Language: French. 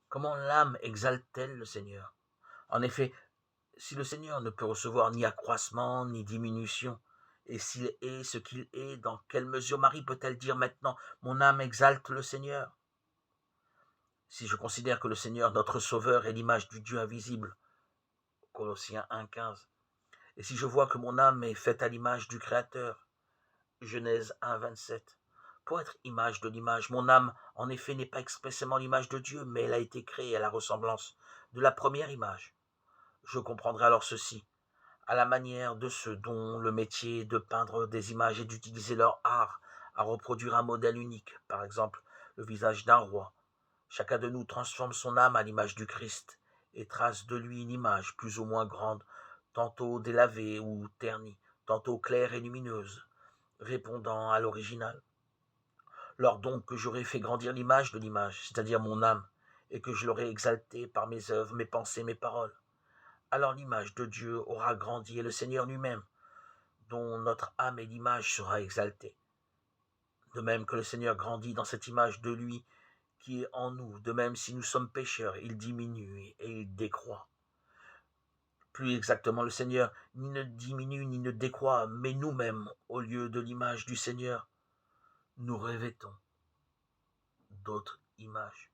Comment l'âme exalte-t-elle le Seigneur? En effet, si le Seigneur ne peut recevoir ni accroissement ni diminution, et s'il est ce qu'il est, dans quelle mesure Marie peut-elle dire maintenant, mon âme exalte le Seigneur? Si je considère que le Seigneur, notre Sauveur, est l'image du Dieu invisible, Colossiens 1,15, et si je vois que mon âme est faite à l'image du Créateur, Genèse 1,27, pour être image de l'image, mon âme, en effet, n'est pas expressément l'image de Dieu, mais elle a été créée à la ressemblance de la première image. Je comprendrai alors ceci, à la manière de ceux dont le métier est de peindre des images et d'utiliser leur art à reproduire un modèle unique, par exemple le visage d'un roi. Chacun de nous transforme son âme à l'image du Christ et trace de lui une image plus ou moins grande, tantôt délavée ou ternie, tantôt claire et lumineuse, répondant à l'original. Lors donc que j'aurai fait grandir l'image de l'image, c'est-à-dire mon âme, et que je l'aurai exaltée par mes œuvres, mes pensées, mes paroles, alors l'image de Dieu aura grandi et le Seigneur lui-même, dont notre âme est l'image, sera exaltée. De même que le Seigneur grandit dans cette image de lui qui est en nous, de même si nous sommes pécheurs, il diminue et il décroît. Plus exactement, le Seigneur ni ne diminue ni ne décroît, mais nous-mêmes, au lieu de l'image du Seigneur, nous revêtons d'autres images.